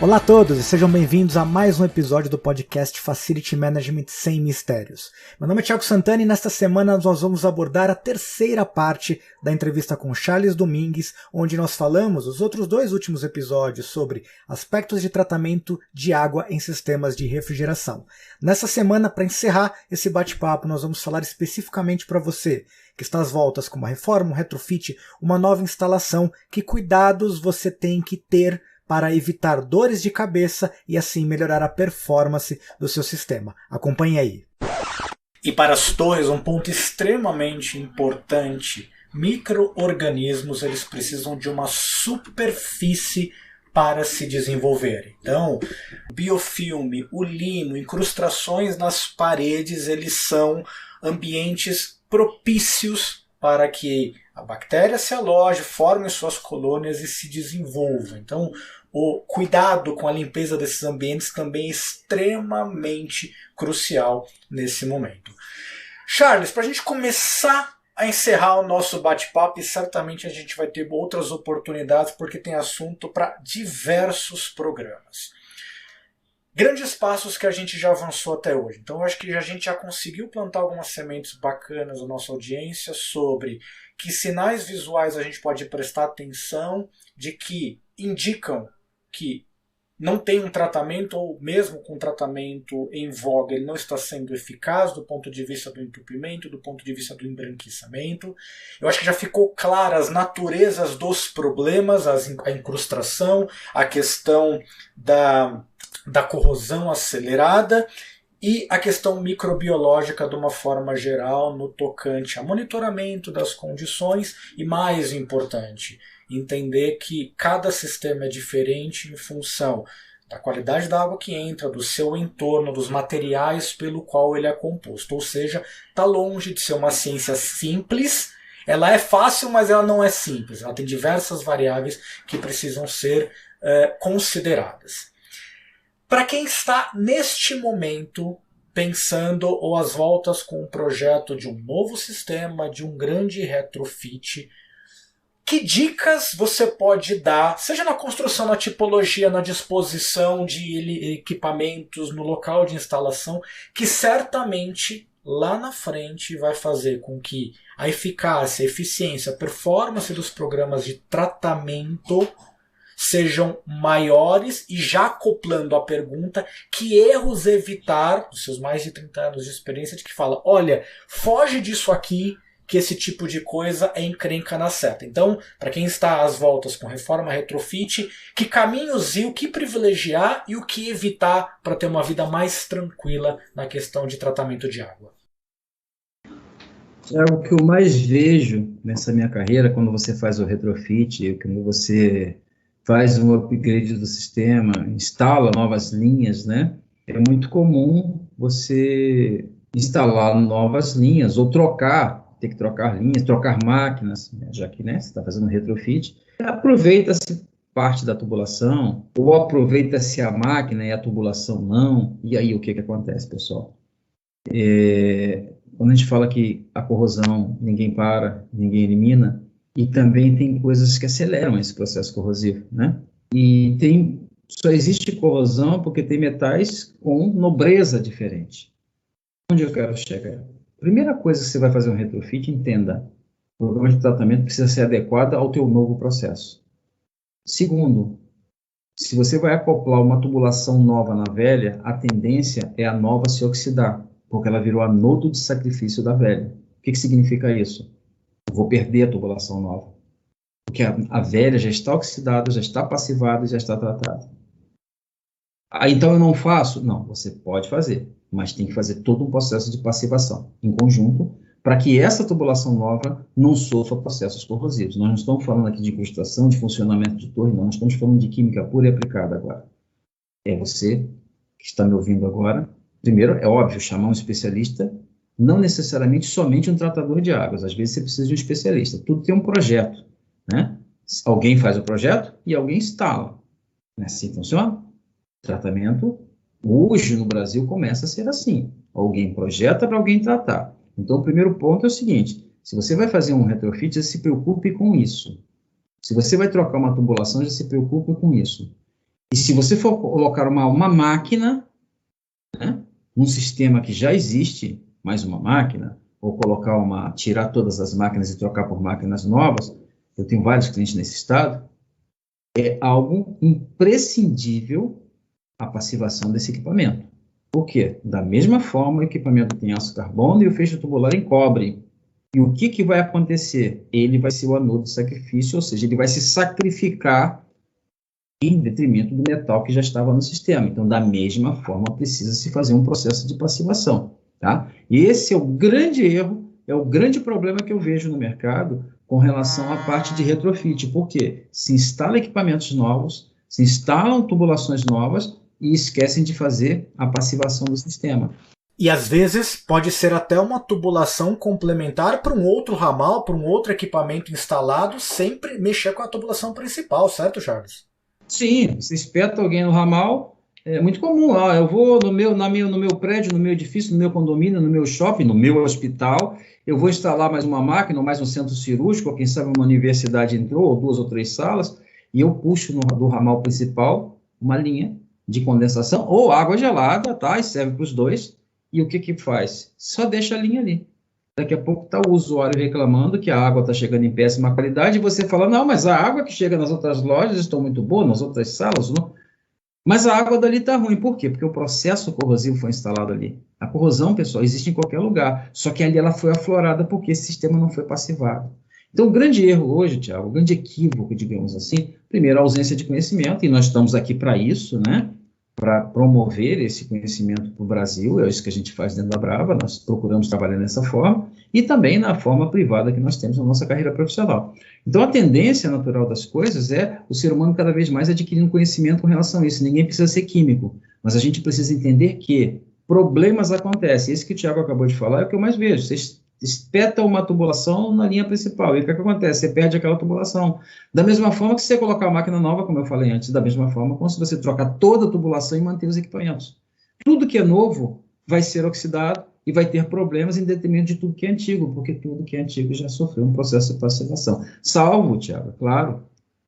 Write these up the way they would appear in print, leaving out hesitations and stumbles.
Olá a todos e sejam bem-vindos a mais um episódio do podcast Facility Management Sem Mistérios. Meu nome é Thiago Santana e nesta semana nós vamos abordar a terceira parte da entrevista com Charles Domingues, onde nós falamos os outros dois últimos episódios sobre aspectos de tratamento de água em sistemas de refrigeração. Nessa semana, para encerrar esse bate-papo, nós vamos falar especificamente para você que está às voltas com uma reforma, um retrofit, uma nova instalação, que cuidados você tem que ter para evitar dores de cabeça e assim melhorar a performance do seu sistema. Acompanhe aí. E para as torres, um ponto extremamente importante: micro-organismos, eles precisam de uma superfície para se desenvolverem. Então, biofilme, o limo, incrustações nas paredes, eles são ambientes propícios para que a bactéria se aloje, forme suas colônias e se desenvolva. Então, o cuidado com a limpeza desses ambientes também é extremamente crucial nesse momento. Charles, para a gente começar a encerrar o nosso bate-papo, e certamente a gente vai ter outras oportunidades, porque tem assunto para diversos programas. Grandes passos que a gente já avançou até hoje. Então, eu acho que a gente já conseguiu plantar algumas sementes bacanas na nossa audiência sobre que sinais visuais a gente pode prestar atenção de que indicam que não tem um tratamento, ou mesmo com tratamento em voga, ele não está sendo eficaz do ponto de vista do entupimento, do ponto de vista do embranquecimento. Eu acho que já ficou clara as naturezas dos problemas, a incrustação, a questão da corrosão acelerada e a questão microbiológica de uma forma geral no tocante a monitoramento das condições e, mais importante, entender que cada sistema é diferente em função da qualidade da água que entra, do seu entorno, dos materiais pelo qual ele é composto. Ou seja, está longe de ser uma ciência simples. Ela é fácil, mas ela não é simples. Ela tem diversas variáveis que precisam ser consideradas. Para quem está neste momento pensando ou às voltas com um projeto de um novo sistema, de um grande retrofit, que dicas você pode dar, seja na construção, na tipologia, na disposição de equipamentos, no local de instalação, que certamente lá na frente vai fazer com que a eficácia, a eficiência, a performance dos programas de tratamento sejam maiores, e já acoplando a pergunta, que erros evitar, dos seus mais de 30 anos de experiência, de que fala, olha, foge disso aqui, que esse tipo de coisa é encrenca na seta. Então, para quem está às voltas com reforma retrofit, que caminhos e o que privilegiar e o que evitar para ter uma vida mais tranquila na questão de tratamento de água? É o que eu mais vejo nessa minha carreira, quando você faz o retrofit, quando você faz um upgrade do sistema, instala novas linhas, né? É muito comum você instalar novas linhas ou ter que trocar linhas, trocar máquinas, né? Já que, né, você está fazendo retrofit. Aproveita-se parte da tubulação, ou aproveita-se a máquina e a tubulação não, e aí o que acontece, pessoal? Quando a gente fala que a corrosão ninguém para, ninguém elimina, e também tem coisas que aceleram esse processo corrosivo, né? E só existe corrosão porque tem metais com nobreza diferente. Onde eu quero chegar? Primeira coisa que você vai fazer um retrofit, entenda, o programa de tratamento precisa ser adequado ao teu novo processo. Segundo, se você vai acoplar uma tubulação nova na velha, a tendência é a nova se oxidar, porque ela virou anodo de sacrifício da velha. O que significa isso? Eu vou perder a tubulação nova, porque a velha já está oxidada, já está passivada, já está tratada. Então eu não faço? Não, você pode fazer, mas tem que fazer todo um processo de passivação em conjunto para que essa tubulação nova não sofra processos corrosivos. Nós não estamos falando aqui de incrustação, de funcionamento de torre, não, nós estamos falando de química pura e aplicada agora. É você que está me ouvindo agora. Primeiro, é óbvio, chamar um especialista, não necessariamente somente um tratador de águas, às vezes você precisa de um especialista. Tudo tem um projeto, né? Alguém faz o projeto e alguém instala. Assim funciona? Tratamento, hoje no Brasil, começa a ser assim. Alguém projeta para alguém tratar. Então, o primeiro ponto é o seguinte: se você vai fazer um retrofit, já se preocupe com isso. Se você vai trocar uma tubulação, já se preocupe com isso. E se você for colocar uma máquina, né, um sistema que já existe, mais uma máquina, ou tirar todas as máquinas e trocar por máquinas novas, eu tenho vários clientes nesse estado, é algo imprescindível a passivação desse equipamento. Por quê? Da mesma forma, o equipamento tem aço carbono e o feixe tubular em cobre. E o que vai acontecer? Ele vai ser o anodo de sacrifício, ou seja, ele vai se sacrificar em detrimento do metal que já estava no sistema. Então, da mesma forma, precisa se fazer um processo de passivação. Tá? E esse é o grande erro, é o grande problema que eu vejo no mercado com relação à parte de retrofit. Por quê? Se instala equipamentos novos, se instalam tubulações novas e esquecem de fazer a passivação do sistema. E às vezes pode ser até uma tubulação complementar para um outro ramal, para um outro equipamento instalado, sempre mexer com a tubulação principal, certo, Charles? Sim, você espeta alguém no ramal, é muito comum. Eu vou no meu prédio, no meu edifício, no meu condomínio, no meu shopping, no meu hospital, eu vou instalar mais uma máquina, ou mais um centro cirúrgico, ou quem sabe uma universidade entrou, ou 2 ou 3 salas, e eu puxo do ramal principal uma linha de condensação, ou água gelada, tá? E serve para os dois. E o que faz? Só deixa a linha ali. Daqui a pouco está o usuário reclamando que a água está chegando em péssima qualidade e você fala, não, mas a água que chega nas outras lojas está muito boa, nas outras salas, não. Mas a água dali está ruim. Por quê? Porque o processo corrosivo foi instalado ali. A corrosão, pessoal, existe em qualquer lugar, só que ali ela foi aflorada porque esse sistema não foi passivado. Então, o grande erro hoje, Tiago, o grande equívoco, digamos assim, primeiro, a ausência de conhecimento, e nós estamos aqui para isso, né? Para promover esse conhecimento para o Brasil, é isso que a gente faz dentro da Brava, nós procuramos trabalhar dessa forma, e também na forma privada que nós temos na nossa carreira profissional. Então, a tendência natural das coisas é o ser humano cada vez mais adquirindo conhecimento com relação a isso. Ninguém precisa ser químico, mas a gente precisa entender que problemas acontecem. Esse que o Thiago acabou de falar é o que eu mais vejo. Você espeta uma tubulação na linha principal, e o que acontece? Você perde aquela tubulação. Da mesma forma que se você colocar a máquina nova, como eu falei antes, da mesma forma como se você trocar toda a tubulação e manter os equipamentos. Tudo que é novo vai ser oxidado e vai ter problemas em detrimento de tudo que é antigo, porque tudo que é antigo já sofreu um processo de passivação. Salvo, Thiago, claro,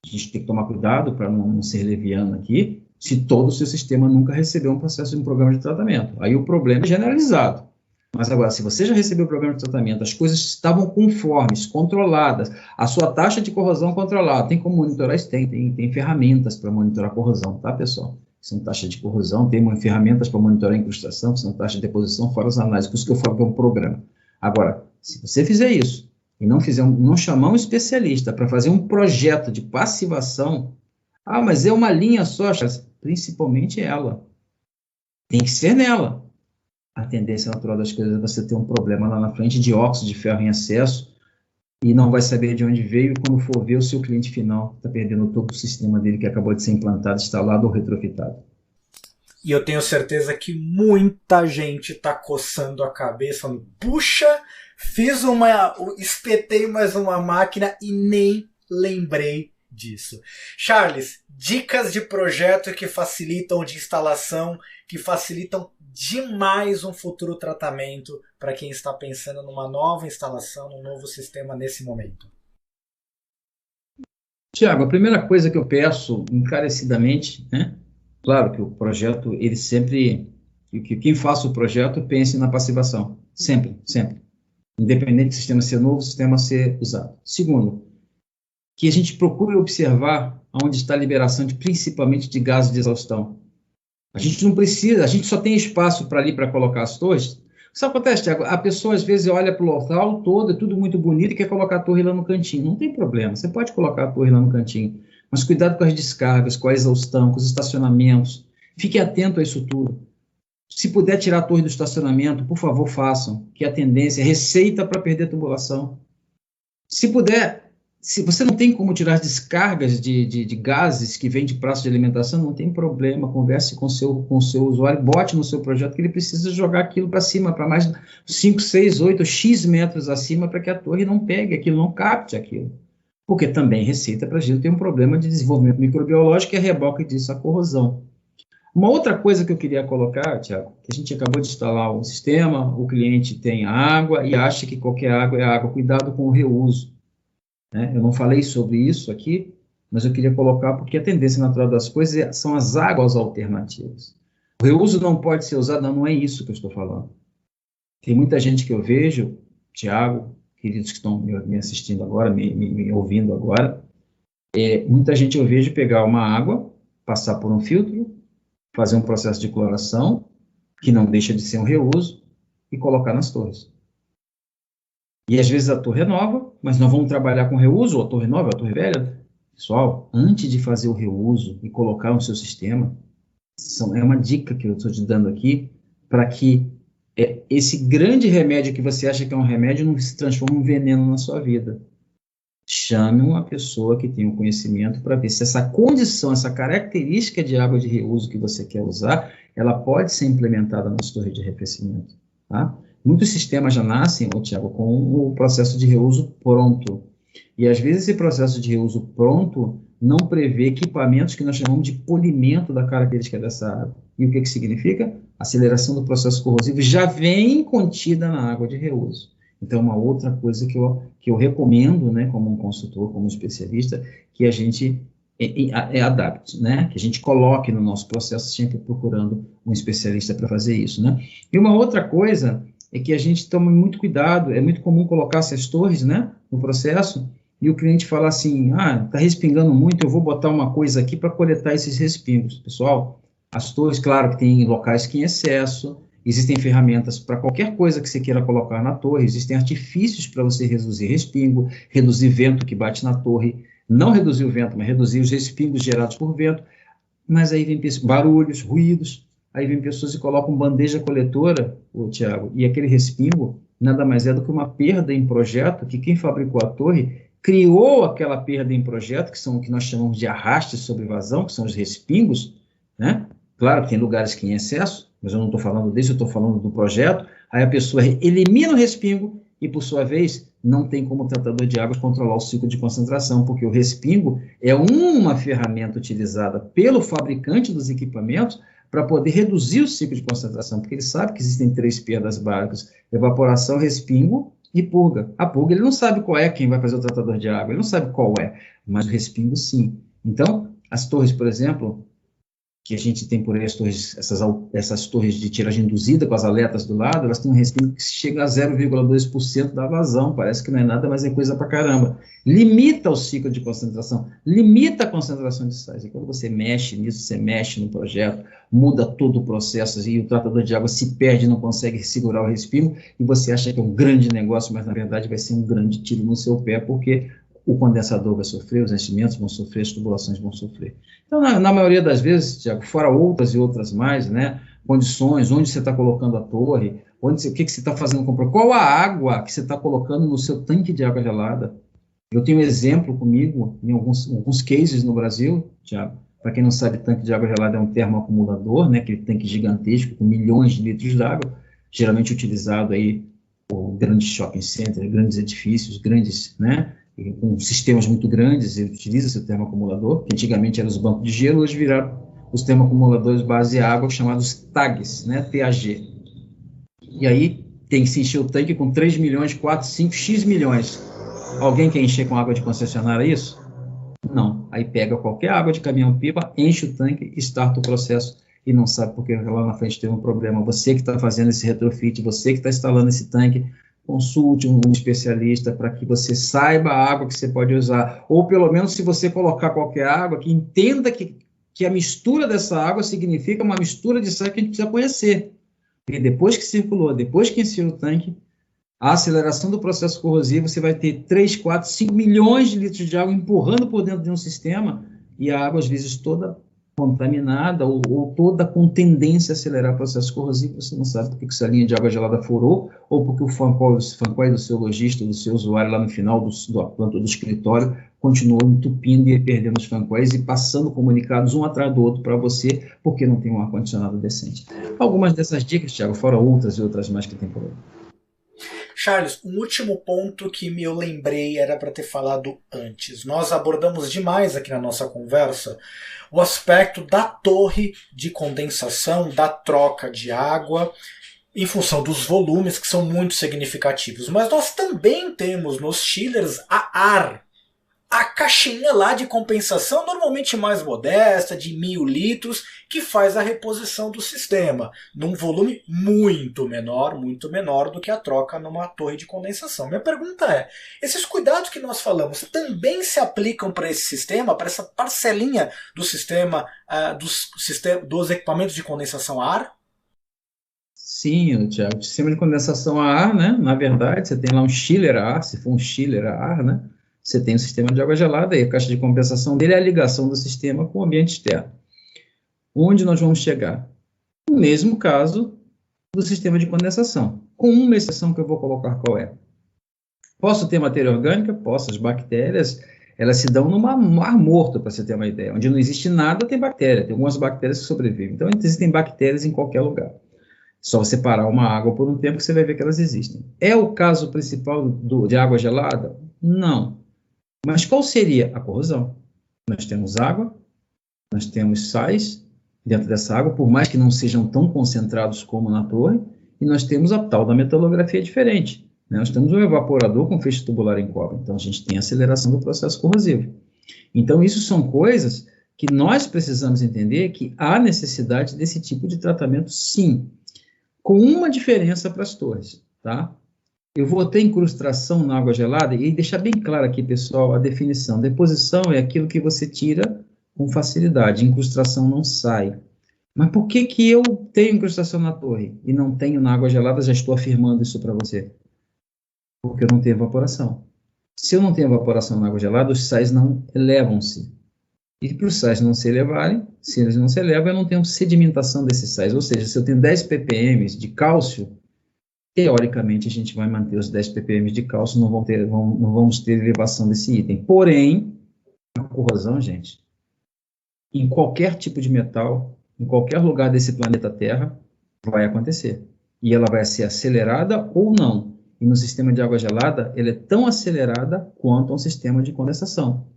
a gente tem que tomar cuidado para não ser leviano aqui, se todo o seu sistema nunca recebeu um processo de um programa de tratamento. Aí o problema é generalizado. Mas agora, se você já recebeu o programa de tratamento, as coisas estavam conformes, controladas, a sua taxa de corrosão controlada, tem como monitorar isso? Tem ferramentas para monitorar a corrosão, tá, pessoal? São taxas de corrosão, tem ferramentas para monitorar a incrustação, que são taxas de deposição, fora as análises, por isso que eu falo que é um programa. Agora, se você fizer isso, e não chamar um especialista para fazer um projeto de passivação, mas é uma linha só, principalmente ela. Tem que ser nela. A tendência natural das coisas é você ter um problema lá na frente de óxido de ferro em excesso e não vai saber de onde veio, e quando for ver, o seu cliente final está perdendo todo o sistema dele que acabou de ser implantado, instalado ou retrofitado. E eu tenho certeza que muita gente está coçando a cabeça, falando, puxa, espetei mais uma máquina e nem lembrei disso. Charles, dicas de projeto que facilitam de instalação, que facilitam demais um futuro tratamento para quem está pensando numa nova instalação, num novo sistema nesse momento. Tiago, a primeira coisa que eu peço encarecidamente, né? Claro que o projeto, ele sempre, que quem faça o projeto pense na passivação, sempre, sempre. Independente do sistema ser novo, o sistema ser usado. Segundo, que a gente procure observar onde está a liberação principalmente de gases de exaustão. A gente não precisa, a gente só tem espaço para colocar as torres. O que acontece, Thiago? A pessoa às vezes olha para o local todo, é tudo muito bonito e quer colocar a torre lá no cantinho. Não tem problema, você pode colocar a torre lá no cantinho. Mas cuidado com as descargas, com a exaustão, com os estacionamentos. Fique atento a isso tudo. Se puder tirar a torre do estacionamento, por favor, façam, que a tendência é receita para perder a tubulação. Se puder, se você não tem como tirar as descargas de gases que vêm de praça de alimentação, não tem problema, converse com o seu usuário, bote no seu projeto que ele precisa jogar aquilo para cima, para mais 5, 6, 8, X metros acima, para que a torre não pegue aquilo, não capte aquilo. Porque também receita para a gente tem um problema de desenvolvimento microbiológico e a reboque disso, a corrosão. Uma outra coisa que eu queria colocar, Thiago, que a gente acabou de instalar um sistema, o cliente tem água e acha que qualquer água é água. Cuidado com o reuso. Né? Eu não falei sobre isso aqui, mas eu queria colocar porque a tendência natural das coisas são as águas alternativas. O reuso não pode ser usado, não é isso que eu estou falando. Tem muita gente que eu vejo, Tiago, queridos que estão me assistindo agora, me ouvindo agora, muita gente eu vejo pegar uma água, passar por um filtro, fazer um processo de cloração, que não deixa de ser um reuso, e colocar nas torres. E às vezes a torre é nova, mas nós vamos trabalhar com reuso, ou a torre nova, ou a torre velha. Pessoal, antes de fazer o reuso e colocar no seu sistema, é uma dica que eu estou te dando aqui, para que esse grande remédio que você acha que é um remédio não se transforme em um veneno na sua vida. Chame uma pessoa que tenha um conhecimento para ver se essa condição, essa característica de água de reuso que você quer usar, ela pode ser implementada nas torres de arrefecimento. Tá? Muitos sistemas já nascem, Tiago, com o processo de reuso pronto. E às vezes esse processo de reuso pronto não prevê equipamentos que nós chamamos de polimento da característica dessa água. E o que significa? A aceleração do processo corrosivo já vem contida na água de reuso. Então, uma outra coisa que eu recomendo, né, como um consultor, como um especialista, que a gente adapte, né, que a gente coloque no nosso processo, sempre procurando um especialista para fazer isso, né. E uma outra coisa é que a gente toma muito cuidado, é muito comum colocar essas torres, né, no processo, e o cliente fala assim, está respingando muito, eu vou botar uma coisa aqui para coletar esses respingos. Pessoal, as torres, claro que tem locais que em excesso, existem ferramentas para qualquer coisa que você queira colocar na torre, existem artifícios para você reduzir respingo, reduzir vento que bate na torre, não reduzir o vento, mas reduzir os respingos gerados por vento, mas aí vem barulhos, ruídos, aí vem pessoas e colocam bandeja coletora, Tiago, e aquele respingo nada mais é do que uma perda em projeto, que quem fabricou a torre criou aquela perda em projeto, que são o que nós chamamos de arraste sobre vazão, que são os respingos, né? Claro que tem lugares que em excesso, mas eu não estou falando disso, eu estou falando do projeto. Aí a pessoa elimina o respingo e, por sua vez, não tem como o tratador de águas controlar o ciclo de concentração, porque o respingo é uma ferramenta utilizada pelo fabricante dos equipamentos para poder reduzir o ciclo de concentração, porque ele sabe que existem 3 perdas básicas: evaporação, respingo e purga. A purga ele não sabe qual é quem vai fazer o tratador de água, ele não sabe qual é, mas o respingo sim. Então, as torres, por exemplo, que a gente tem por aí, essas torres de tiragem induzida com as aletas do lado, elas têm um respingo que chega a 0,2% da vazão, parece que não é nada, mas é coisa pra caramba. Limita o ciclo de concentração, limita a concentração de sais. E quando você mexe nisso, você mexe no projeto, muda todo o processo, e o tratador de água se perde, não consegue segurar o respingo, e você acha que é um grande negócio, mas na verdade vai ser um grande tiro no seu pé, porque o condensador vai sofrer, os enchimentos vão sofrer, as tubulações vão sofrer. Então, na maioria das vezes, Tiago, fora outras e outras mais, né, condições, onde você está colocando a torre, o que você está fazendo com qual a água que você está colocando no seu tanque de água gelada. Eu tenho um exemplo comigo, em alguns cases no Brasil, Tiago. Para quem não sabe, tanque de água gelada é um termoacumulador, né, aquele tanque gigantesco com milhões de litros de água, geralmente utilizado aí por grandes shopping centers, grandes edifícios, grandes, né, com sistemas muito grandes, ele utiliza esse termoacumulador, que antigamente eram os bancos de gelo, hoje viraram os termoacumuladores base água, chamados TAGs, né, TAG. E aí tem que se encher o tanque com 3 milhões, 4, 5, X milhões. Alguém quer encher com água de concessionária isso? Não. Aí pega qualquer água de caminhão-pipa, enche o tanque, starta o processo e não sabe porque lá na frente tem um problema. Você que está fazendo esse retrofit, você que está instalando esse tanque, consulte um especialista para que você saiba a água que você pode usar. Ou pelo menos, se você colocar qualquer água, que entenda que a mistura dessa água significa uma mistura de sais que a gente precisa conhecer. Porque depois que circulou, depois que encheu o tanque, a aceleração do processo corrosivo, você vai ter 3, 4, 5 milhões de litros de água empurrando por dentro de um sistema, e a água, às vezes, toda contaminada ou toda com tendência a acelerar o processo corrosivo, você não sabe porque essa linha de água gelada furou, ou porque o fancoil do seu lojista, do seu usuário lá no final da planta do escritório, continuou entupindo e perdendo os fancoils e passando comunicados um atrás do outro para você, porque não tem um ar-condicionado decente. Algumas dessas dicas, Thiago, fora outras e outras mais que tem por aí. Charles, um último ponto que eu lembrei era para ter falado antes. Nós abordamos demais aqui na nossa conversa o aspecto da torre de condensação, da troca de água, em função dos volumes que são muito significativos. Mas nós também temos nos chillers a ar. a caixinha lá de compensação, normalmente mais modesta, de 1.000 litros, que faz a reposição do sistema, num volume muito menor do que a troca numa torre de condensação. Minha pergunta é, esses cuidados que nós falamos também se aplicam para esse sistema, para essa parcelinha do sistema, dos equipamentos de condensação a ar? Sim, Tiago, o sistema de condensação a ar, né? Na verdade, você tem lá um chiller a ar, se for um chiller a ar, né? Você tem um sistema de água gelada e a caixa de compensação dele é a ligação do sistema com o ambiente externo. Onde nós vamos chegar? No mesmo caso do sistema de condensação, com uma exceção que eu vou colocar qual é. Posso ter matéria orgânica? Posso. As bactérias, elas se dão no mar morto, para você ter uma ideia. Onde não existe nada, tem bactéria. Tem algumas bactérias que sobrevivem. Então, existem bactérias em qualquer lugar. Só você parar uma água por um tempo que você vai ver que elas existem. É o caso principal de água gelada? Não. Mas qual seria a corrosão? Nós temos água, nós temos sais dentro dessa água, por mais que não sejam tão concentrados como na torre, e nós temos a tal da metalografia diferente. Né? Nós temos um evaporador com feixe tubular em cobre, então a gente tem aceleração do processo corrosivo. Então isso são coisas que nós precisamos entender que há necessidade desse tipo de tratamento sim, com uma diferença para as torres, tá? Eu vou ter incrustação na água gelada e deixar bem claro aqui, pessoal, a definição. Deposição é aquilo que você tira com facilidade, incrustação não sai. Mas por que que eu tenho incrustação na torre e não tenho na água gelada? Já estou afirmando isso para você. Porque eu não tenho evaporação. Se eu não tenho evaporação na água gelada, os sais não elevam-se. E para os sais não se elevarem, se eles não se elevam, eu não tenho sedimentação desses sais. Ou seja, se eu tenho 10 ppm de cálcio, teoricamente a gente vai manter os 10 ppm de cálcio, não vamos ter elevação desse item. Porém, a corrosão, gente, em qualquer tipo de metal, em qualquer lugar desse planeta Terra, vai acontecer. E ela vai ser acelerada ou não. E no sistema de água gelada, ela é tão acelerada quanto um sistema de condensação.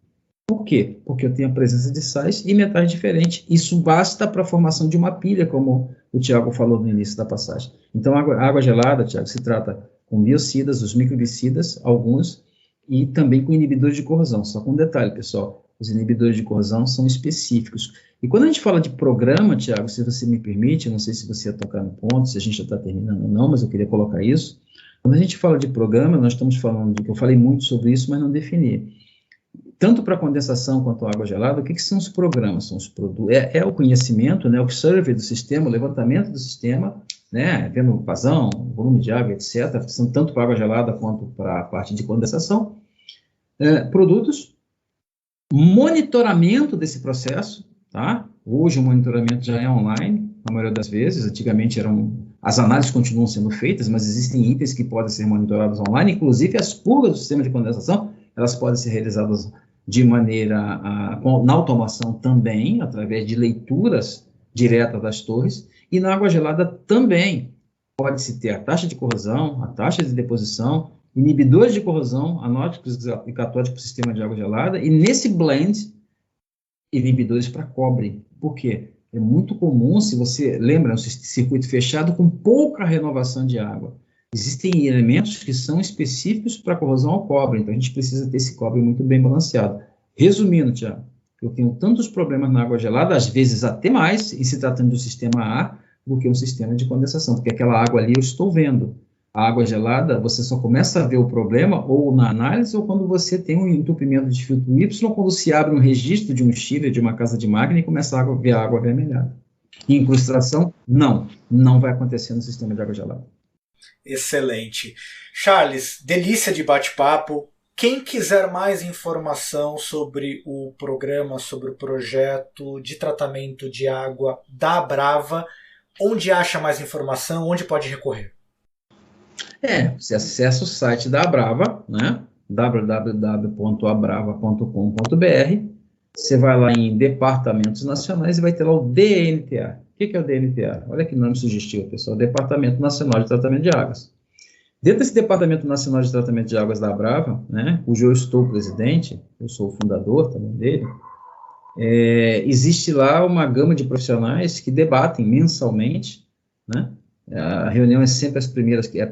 Por quê? Porque eu tenho a presença de sais e metais diferentes. Isso basta para a formação de uma pilha, como o Tiago falou no início da passagem. Então, a água gelada, Tiago, se trata com biocidas, os microbicidas, alguns, e também com inibidores de corrosão. Só com um detalhe, pessoal, os inibidores de corrosão são específicos. E quando a gente fala de programa, Tiago, se você me permite, eu não sei se você ia tocar no ponto, se a gente já está terminando ou não, mas eu queria colocar isso. Quando a gente fala de programa, nós estamos falando de que eu falei muito sobre isso, mas não defini. Tanto para condensação quanto água gelada, o que são os programas? São os o conhecimento, né, o survey do sistema, o levantamento do sistema, né, vendo vazão, volume de água, etc., são tanto para água gelada quanto para a parte de condensação. Produtos, monitoramento desse processo, tá? Hoje o monitoramento já é online, na maioria das vezes, antigamente as análises continuam sendo feitas, mas existem itens que podem ser monitorados online, inclusive as curvas do sistema de condensação, elas podem ser realizadas de maneira, na automação também, através de leituras diretas das torres, e na água gelada também pode-se ter a taxa de corrosão, a taxa de deposição, inibidores de corrosão, anóticos e catódicos para o sistema de água gelada, e nesse blend, inibidores para cobre. Por quê? É muito comum, se você lembra, um circuito fechado com pouca renovação de água. Existem elementos que são específicos para corrosão ao cobre, então a gente precisa ter esse cobre muito bem balanceado. Resumindo, Tiago, eu tenho tantos problemas na água gelada, às vezes até mais, em se tratando de um sistema a ar, do que um sistema de condensação, porque aquela água ali eu estou vendo. A água gelada, você só começa a ver o problema ou na análise ou quando você tem um entupimento de filtro Y, quando se abre um registro de um chiller, de uma casa de máquina e começa a ver a água avermelhada. E incrustação, não vai acontecer no sistema de água gelada. Excelente. Charles, delícia de bate-papo. Quem quiser mais informação sobre o programa, sobre o projeto de tratamento de água da Abrava, onde acha mais informação, onde pode recorrer? Você acessa o site da Abrava, né? www.abrava.com.br. Você vai lá em Departamentos Nacionais e vai ter lá o DNTA. O que é o DNTA? Olha que nome sugestivo, pessoal. Departamento Nacional de Tratamento de Águas. Dentro desse Departamento Nacional de Tratamento de Águas da Abrava, né, cujo eu estou presidente, eu sou o fundador também dele, existe lá uma gama de profissionais que debatem mensalmente, né? A reunião é sempre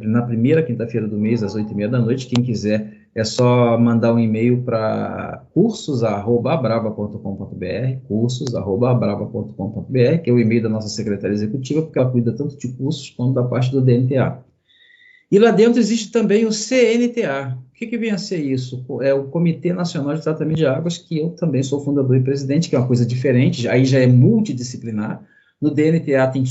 na primeira quinta-feira do mês, às 8h30 da noite. Quem quiser é só mandar um e-mail para cursos@abrava.com.br, cursos@abrava.com.br, que é o e-mail da nossa secretária executiva, porque ela cuida tanto de cursos quanto da parte do DNTA. E lá dentro existe também o CNTA. O que vem a ser isso? É o Comitê Nacional de Tratamento de Águas, que eu também sou fundador e presidente, que é uma coisa diferente, aí já é multidisciplinar. No DNTA tem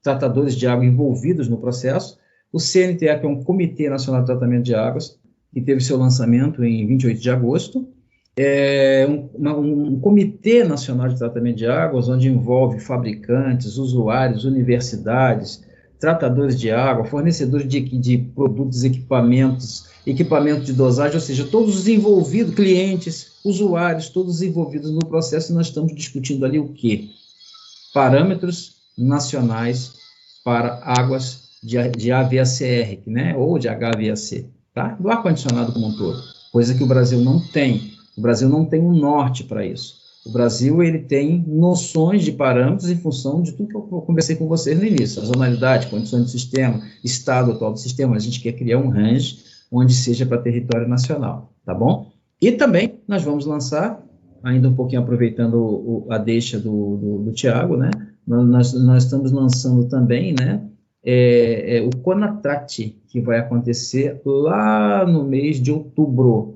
tratadores de água envolvidos no processo. O CNTA, que é um Comitê Nacional de Tratamento de Águas, que teve seu lançamento em 28 de agosto. É um Comitê Nacional de Tratamento de Águas, onde envolve fabricantes, usuários, universidades, tratadores de água, fornecedores de produtos, equipamentos de dosagem, ou seja, todos os envolvidos, clientes, usuários, todos envolvidos no processo, e nós estamos discutindo ali o quê? Parâmetros nacionais para águas de AVACR, né, ou de HVAC, tá? Do ar-condicionado como um todo, coisa que o Brasil não tem. O Brasil não tem um norte para isso. O Brasil, ele tem noções de parâmetros em função de tudo que eu conversei com vocês no início, sazonalidade, condições do sistema, estado atual do sistema. A gente quer criar um range onde seja para território nacional, tá bom? E também nós vamos lançar, ainda um pouquinho aproveitando a deixa do Tiago, né? Nós estamos lançando também, né? O Conatrat, que vai acontecer lá no mês de outubro.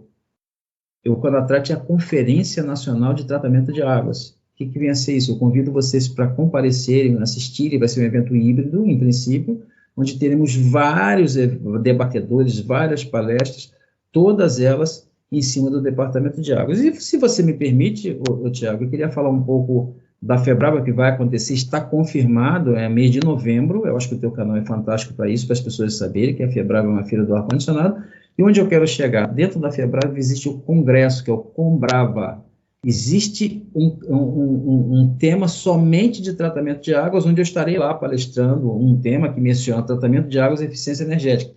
O Conatrat é a Conferência Nacional de Tratamento de Águas. O que vem a ser isso? Eu convido vocês para comparecerem, assistirem, vai ser um evento híbrido, em princípio, onde teremos vários debatedores, várias palestras, todas elas em cima do Departamento de Águas. E se você me permite, Tiago, eu queria falar um pouco da FEBRAVA, que vai acontecer, está confirmado, é mês de novembro. Eu acho que o teu canal é fantástico para isso, para as pessoas saberem que a FEBRAVA é uma feira do ar-condicionado. E onde eu quero chegar? Dentro da FEBRAVA existe o congresso, que é o Combrava. Existe um tema somente de tratamento de águas, onde eu estarei lá palestrando um tema que menciona tratamento de águas e eficiência energética.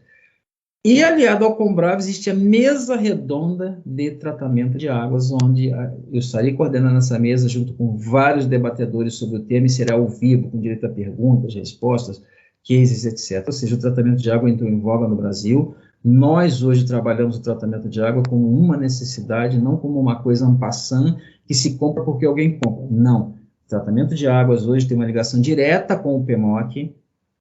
E, aliado ao Combrava, existe a mesa redonda de tratamento de águas, onde eu estarei coordenando essa mesa junto com vários debatedores sobre o tema, e será ao vivo, com direito a perguntas, respostas, cases, etc. Ou seja, o tratamento de água entrou em voga no Brasil. Nós, hoje, trabalhamos o tratamento de água como uma necessidade, não como uma coisa en passant que se compra porque alguém compra. Não. O tratamento de águas hoje tem uma ligação direta com o PMOC,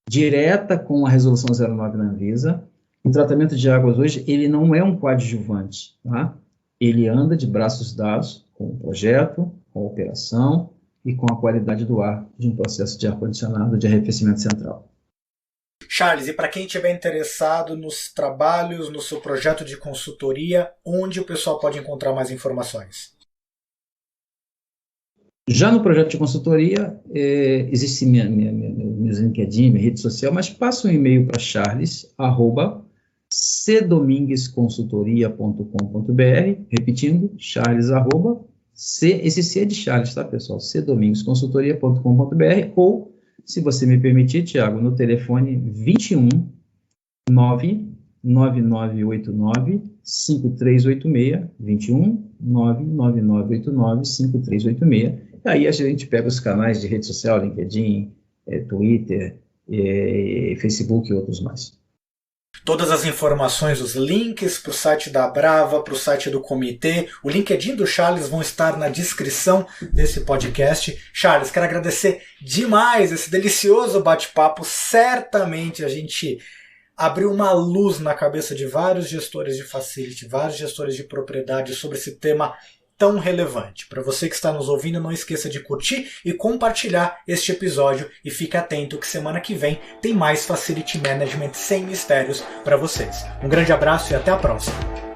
direta com a Resolução 09 da Anvisa. O tratamento de águas hoje, ele não é um coadjuvante, tá? Ele anda de braços dados com o projeto, com a operação e com a qualidade do ar de um processo de ar-condicionado de arrefecimento central. Charles, e para quem estiver interessado nos trabalhos, no seu projeto de consultoria, onde o pessoal pode encontrar mais informações? Já no projeto de consultoria, existe meu LinkedIn, minha rede social, mas passa um e-mail para charles@cdominguesconsultoria.com.br, repetindo, esse C é de Charles, tá, pessoal? cdominguesconsultoria.com.br, ou, se você me permitir, Tiago, no telefone 21 99989 5386, 21 99989 5386. Aí a gente pega os canais de rede social, LinkedIn, Twitter, Facebook e outros mais. Todas as informações, os links para o site da Abrava, para o site do comitê, o LinkedIn do Charles vão estar na descrição desse podcast. Charles, quero agradecer demais esse delicioso bate-papo. Certamente a gente abriu uma luz na cabeça de vários gestores de facility, vários gestores de propriedade sobre esse tema tão relevante. Para você que está nos ouvindo, não esqueça de curtir e compartilhar este episódio, e fique atento que semana que vem tem mais Facility Management sem mistérios para vocês. Um grande abraço e até a próxima!